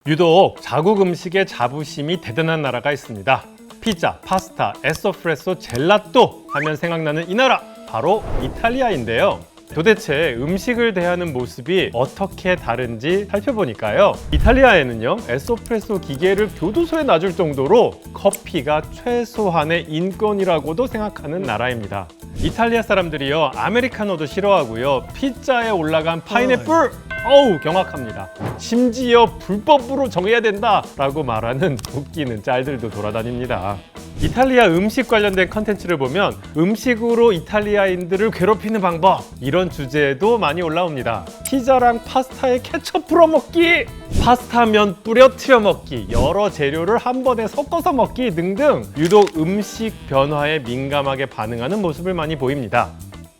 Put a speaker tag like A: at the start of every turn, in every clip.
A: 유독 자국 음식에 자부심이 대단한 나라가 있습니다. 피자, 파스타, 에스프레소, 젤라또 하면 생각나는 이 나라, 바로 이탈리아인데요. 도대체 음식을 대하는 모습이 어떻게 다른지 살펴보니까요. 이탈리아에는요, 에스프레소 기계를 교도소에 놔줄 정도로 커피가 최소한의 인권이라고도 생각하는 나라입니다. 이탈리아 사람들이요, 아메리카노도 싫어하고요, 피자에 올라간 파인애플, 어우 경악합니다. 심지어 불법으로 정해야 된다라고 말하는 웃기는 짤들도 돌아다닙니다. 이탈리아 음식 관련된 컨텐츠를 보면 음식으로 이탈리아인들을 괴롭히는 방법, 이런 주제도 많이 올라옵니다. 피자랑 파스타에 케첩 풀어 먹기, 파스타면 뿌려트려 먹기, 여러 재료를 한 번에 섞어서 먹기 등등 유독 음식 변화에 민감하게 반응하는 모습을 많이 보입니다.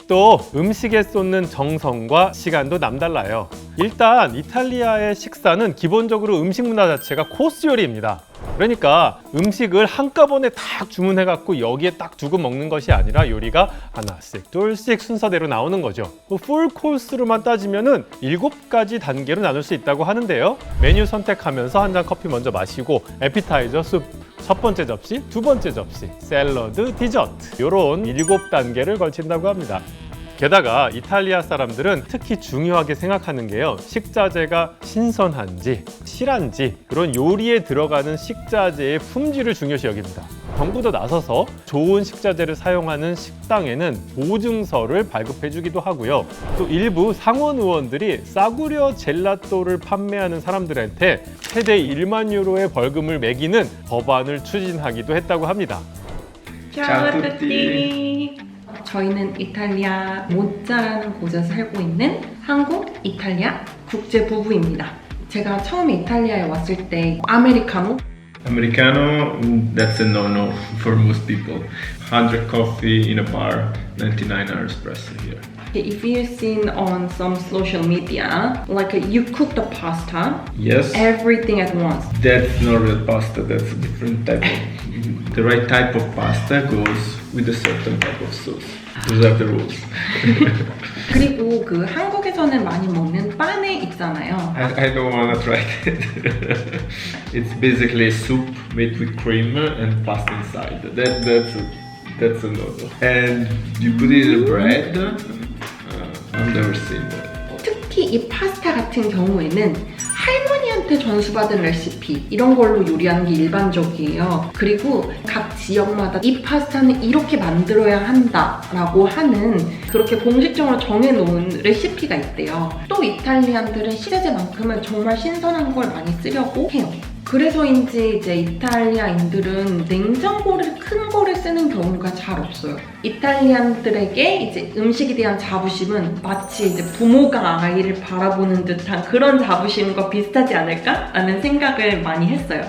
A: 또 음식에 쏟는 정성과 시간도 남달라요. 일단 이탈리아의 식사는 기본적으로 음식 문화 자체가 코스 요리입니다. 그러니까 음식을 한꺼번에 딱 주문해갖고 여기에 딱 두고 먹는 것이 아니라 요리가 하나씩 둘씩 순서대로 나오는 거죠. 풀 코스로만 따지면은 7가지 단계로 나눌 수 있다고 하는데요. 메뉴 선택하면서 한 잔 커피 먼저 마시고 에피타이저, 숲, 첫 번째 접시, 두 번째 접시, 샐러드, 디저트, 이런 7단계를 걸친다고 합니다. 게다가 이탈리아 사람들은 특히 중요하게 생각하는 게요, 식자재가 신선한지 실한지, 그런 요리에 들어가는 식자재의 품질을 중요시 여깁니다. 정부도 나서서 좋은 식자재를 사용하는 식당에는 보증서를 발급해주기도 하고요. 또 일부 상원 의원들이 싸구려 젤라또를 판매하는 사람들한테 최대 1만 유로의 벌금을 매기는 법안을 추진하기도 했다고 합니다.
B: Ciao a tutti. 저희는 이탈리아 모짜라는 곳에서 살고 있는 한국, 이탈리아 국제 부부입니다. 제가 처음에 이탈리아에 왔을 때 아메리카노?
C: Americano, that's a no-no for most people. 100 coffee in a bar, 99 espresso here.
B: If you've seen on some social media, like you cook the pasta,
C: Yes,
B: everything at once.
C: that's not real pasta, that's a different type of... The right type of pasta goes with a certain type of sauce. Those are the rules.
B: 그리고 그 한국에서는 많이 먹는 빠네 있잖아요.
C: I don't wanna try it. It's basically soup made with cream and pasta inside. That's a no-no. And you put it in the bread. I've never seen that.
B: 특히 이 파스타 같은 경우에는 할머니한테 전수받은 레시피 이런 걸로 요리하는 게 일반적이에요. 그리고 각 지역마다 이 파스타는 이렇게 만들어야 한다라고 하는 그렇게 공식적으로 정해놓은 레시피가 있대요. 또 이탈리안들은 식자재만큼은 정말 신선한 걸 많이 쓰려고 해요. 그래서인지 이제 이탈리아인들은 냉장고를 큰 거를 쓰는 경우가 잘 없어요. 이탈리안들에게 이제 음식에 대한 자부심은 마치 이제 부모가 아이를 바라보는 듯한 그런 자부심과 비슷하지 않을까? 라는 생각을 많이 했어요.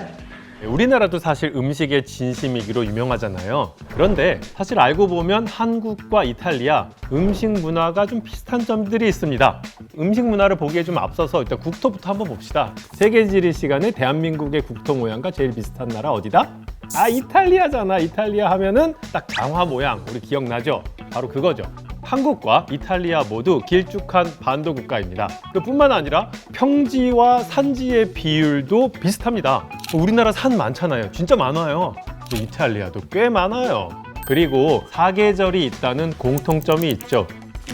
A: 우리나라도 사실 음식의 진심이기로 유명하잖아요. 그런데 사실 알고 보면 한국과 이탈리아 음식 문화가 좀 비슷한 점들이 있습니다. 음식 문화를 보기에 좀 앞서서 일단 국토부터 한번 봅시다. 세계지리 시간에 대한민국의 국토 모양과 제일 비슷한 나라 어디다? 아, 이탈리아잖아. 이탈리아 하면은 딱 장화 모양, 우리 기억나죠? 바로 그거죠. 한국과 이탈리아 모두 길쭉한 반도 국가입니다. 그뿐만 아니라 평지와 산지의 비율도 비슷합니다. 우리나라 산 많잖아요. 진짜 많아요. 이탈리아도 꽤 많아요. 그리고 사계절이 있다는 공통점이 있죠.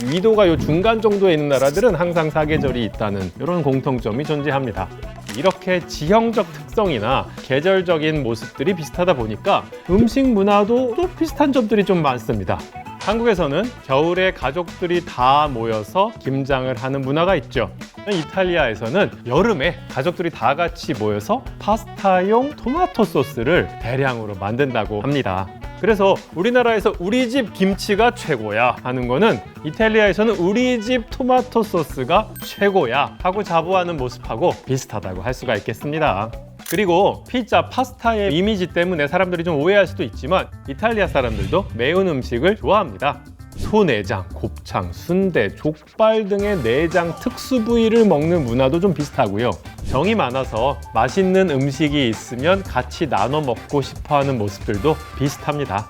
A: 위도가 요 중간 정도에 있는 나라들은 항상 사계절이 있다는 이런 공통점이 존재합니다. 이렇게 지형적 특성이나 계절적인 모습들이 비슷하다 보니까 음식 문화도 또 비슷한 점들이 좀 많습니다. 한국에서는 겨울에 가족들이 다 모여서 김장을 하는 문화가 있죠. 이탈리아에서는 여름에 가족들이 다 같이 모여서 파스타용 토마토 소스를 대량으로 만든다고 합니다. 그래서 우리나라에서 우리 집 김치가 최고야 하는 거는 이탈리아에서는 우리 집 토마토 소스가 최고야 하고 자부하는 모습하고 비슷하다고 할 수가 있겠습니다. 그리고 피자, 파스타의 이미지 때문에 사람들이 좀 오해할 수도 있지만 이탈리아 사람들도 매운 음식을 좋아합니다. 소내장, 곱창, 순대, 족발 등의 내장 특수 부위를 먹는 문화도 좀 비슷하고요. 정이 많아서 맛있는 음식이 있으면 같이 나눠 먹고 싶어하는 모습들도 비슷합니다.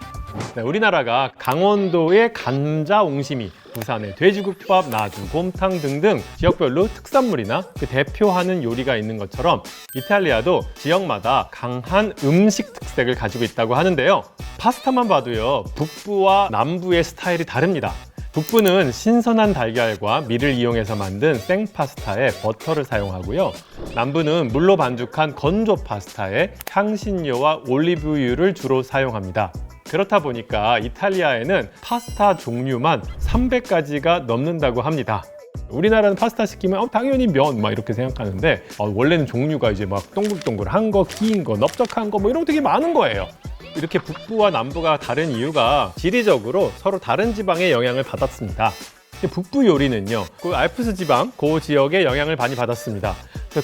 A: 네, 우리나라가 강원도의 감자 옹심이, 부산의 돼지국밥, 나주, 곰탕 등등 지역별로 특산물이나 그 대표하는 요리가 있는 것처럼 이탈리아도 지역마다 강한 음식 특색을 가지고 있다고 하는데요. 파스타만 봐도요, 북부와 남부의 스타일이 다릅니다. 북부는 신선한 달걀과 밀을 이용해서 만든 생파스타에 버터를 사용하고요. 남부는 물로 반죽한 건조 파스타에 향신료와 올리브유를 주로 사용합니다. 그렇다 보니까 이탈리아에는 파스타 종류만 300가지가 넘는다고 합니다. 우리나라는 파스타 시키면 당연히 면 막 이렇게 생각하는데 원래는 종류가 이제 막 동글동글한 거, 긴 거, 넓적한 거 뭐 이런 거 되게 많은 거예요. 이렇게 북부와 남부가 다른 이유가 지리적으로 서로 다른 지방의 영향을 받았습니다. 북부 요리는요, 그 알프스 지방, 그 지역의 영향을 많이 받았습니다.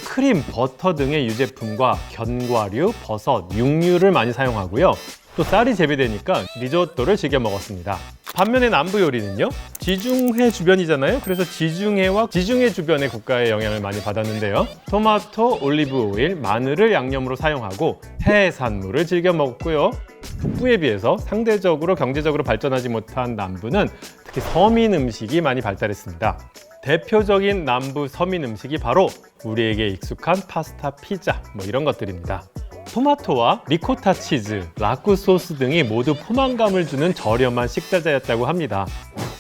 A: 크림, 버터 등의 유제품과 견과류, 버섯, 육류를 많이 사용하고요. 또 쌀이 재배되니까 리조또를 즐겨 먹었습니다. 반면에 남부 요리는요, 지중해 주변이잖아요. 그래서 지중해와 지중해 주변의 국가의 영향을 많이 받았는데요. 토마토, 올리브 오일, 마늘을 양념으로 사용하고 해산물을 즐겨 먹었고요. 북부에 비해서 상대적으로 경제적으로 발전하지 못한 남부는 특히 서민 음식이 많이 발달했습니다. 대표적인 남부 서민 음식이 바로 우리에게 익숙한 파스타, 피자 뭐 이런 것들입니다. 토마토와 리코타 치즈, 라구 소스 등이 모두 포만감을 주는 저렴한 식자재였다고 합니다.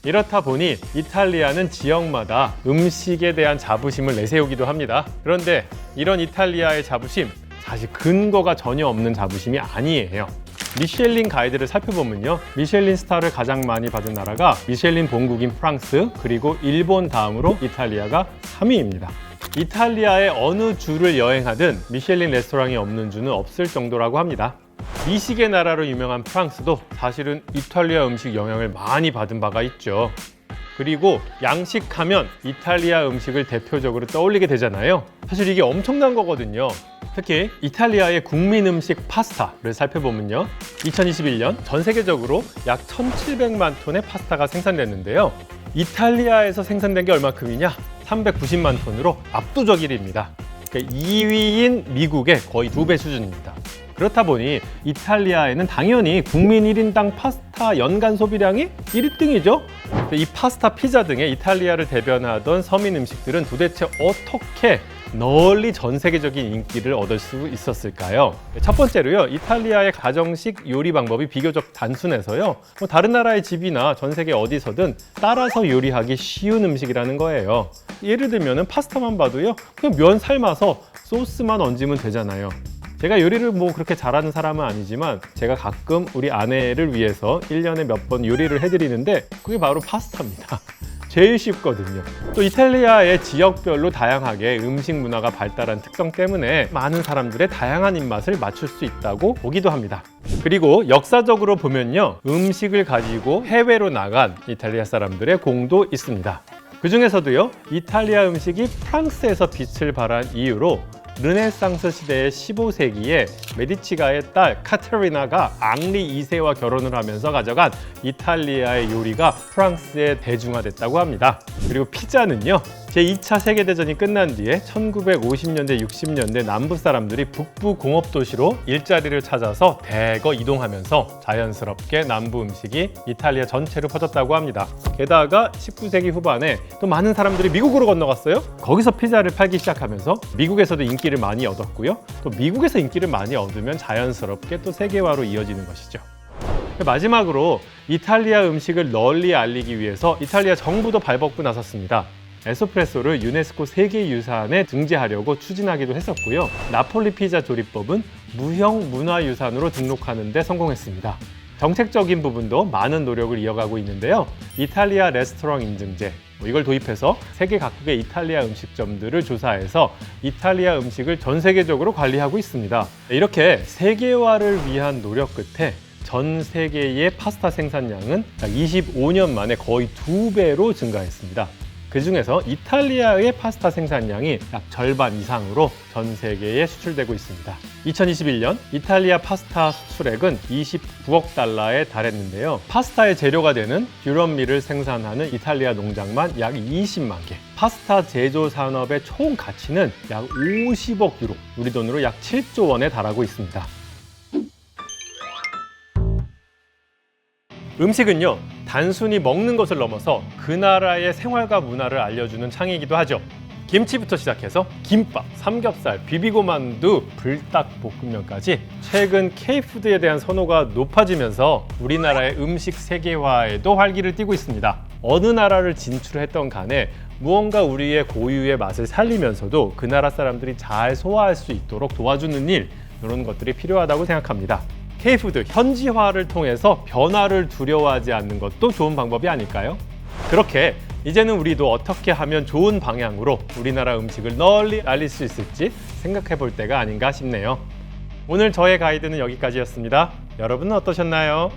A: 이렇다 보니 이탈리아는 지역마다 음식에 대한 자부심을 내세우기도 합니다. 그런데 이런 이탈리아의 자부심, 사실 근거가 전혀 없는 자부심이 아니에요. 미쉐린 가이드를 살펴보면요, 미쉐린 스타를 가장 많이 받은 나라가 미쉐린 본국인 프랑스, 그리고 일본 다음으로 이탈리아가 3위입니다. 이탈리아의 어느 주를 여행하든 미쉐린 레스토랑이 없는 주는 없을 정도라고 합니다. 미식의 나라로 유명한 프랑스도 사실은 이탈리아 음식 영향을 많이 받은 바가 있죠. 그리고 양식하면 이탈리아 음식을 대표적으로 떠올리게 되잖아요. 사실 이게 엄청난 거거든요. 특히 이탈리아의 국민 음식 파스타를 살펴보면요, 2021년 전 세계적으로 약 1,700만 톤의 파스타가 생산됐는데요. 이탈리아에서 생산된 게 얼마큼이냐? 390만 톤으로 압도적 1위입니다. 그러니까 2위인 미국의 거의 2배 수준입니다. 그렇다 보니 이탈리아에는 당연히 국민 1인당 파스타 연간 소비량이 1등이죠. 이 파스타, 피자 등의 이탈리아를 대변하던 서민 음식들은 도대체 어떻게 널리 전 세계적인 인기를 얻을 수 있었을까요? 첫 번째로요, 이탈리아의 가정식 요리 방법이 비교적 단순해서요, 다른 나라의 집이나 전 세계 어디서든 따라서 요리하기 쉬운 음식이라는 거예요. 예를 들면 파스타만 봐도요, 그냥 면 삶아서 소스만 얹으면 되잖아요. 제가 요리를 그렇게 잘하는 사람은 아니지만 제가 가끔 우리 아내를 위해서 1년에 몇 번 요리를 해드리는데 그게 바로 파스타입니다. 제일 쉽거든요. 또 이탈리아의 지역별로 다양하게 음식 문화가 발달한 특성 때문에 많은 사람들의 다양한 입맛을 맞출 수 있다고 보기도 합니다. 그리고 역사적으로 보면요, 음식을 가지고 해외로 나간 이탈리아 사람들의 공도 있습니다. 그 중에서도요, 이탈리아 음식이 프랑스에서 빛을 발한 이유로 르네상스 시대의 15세기에 메디치가의 딸 카테리나가 앙리 2세와 결혼을 하면서 가져간 이탈리아의 요리가 프랑스에 대중화됐다고 합니다. 그리고 피자는요, 제2차 세계대전이 끝난 뒤에 1950년대, 60년대 남부 사람들이 북부 공업도시로 일자리를 찾아서 대거 이동하면서 자연스럽게 남부 음식이 이탈리아 전체로 퍼졌다고 합니다. 게다가 19세기 후반에 또 많은 사람들이 미국으로 건너갔어요. 거기서 피자를 팔기 시작하면서 미국에서도 인기를 많이 얻었고요. 또 미국에서 인기를 많이 얻으면 자연스럽게 또 세계화로 이어지는 것이죠. 마지막으로 이탈리아 음식을 널리 알리기 위해서 이탈리아 정부도 발벗고 나섰습니다. 에스프레소를 유네스코 세계유산에 등재하려고 추진하기도 했었고요. 나폴리 피자 조리법은 무형 문화유산으로 등록하는 데 성공했습니다. 정책적인 부분도 많은 노력을 이어가고 있는데요. 이탈리아 레스토랑 인증제, 이걸 도입해서 세계 각국의 이탈리아 음식점들을 조사해서 이탈리아 음식을 전 세계적으로 관리하고 있습니다. 이렇게 세계화를 위한 노력 끝에 전 세계의 파스타 생산량은 25년 만에 거의 2배로 증가했습니다. 그 중에서 이탈리아의 파스타 생산량이 약 절반 이상으로 전 세계에 수출되고 있습니다. 2021년 이탈리아 파스타 수출액은 29억 달러에 달했는데요. 파스타의 재료가 되는 듀럼밀을 생산하는 이탈리아 농장만 약 20만 개. 파스타 제조 산업의 총 가치는 약 50억 유로, 우리 돈으로 약 7조 원에 달하고 있습니다. 음식은요, 단순히 먹는 것을 넘어서 그 나라의 생활과 문화를 알려주는 창이기도 하죠. 김치부터 시작해서 김밥, 삼겹살, 비비고만두, 불닭볶음면까지 최근 K푸드에 대한 선호가 높아지면서 우리나라의 음식 세계화에도 활기를 띠고 있습니다. 어느 나라를 진출했던 간에 무언가 우리의 고유의 맛을 살리면서도 그 나라 사람들이 잘 소화할 수 있도록 도와주는 일, 이런 것들이 필요하다고 생각합니다. K푸드 현지화를 통해서 변화를 두려워하지 않는 것도 좋은 방법이 아닐까요? 그렇게 이제는 우리도 어떻게 하면 좋은 방향으로 우리나라 음식을 널리 알릴 수 있을지 생각해 볼 때가 아닌가 싶네요. 오늘 저의 가이드는 여기까지였습니다. 여러분은 어떠셨나요?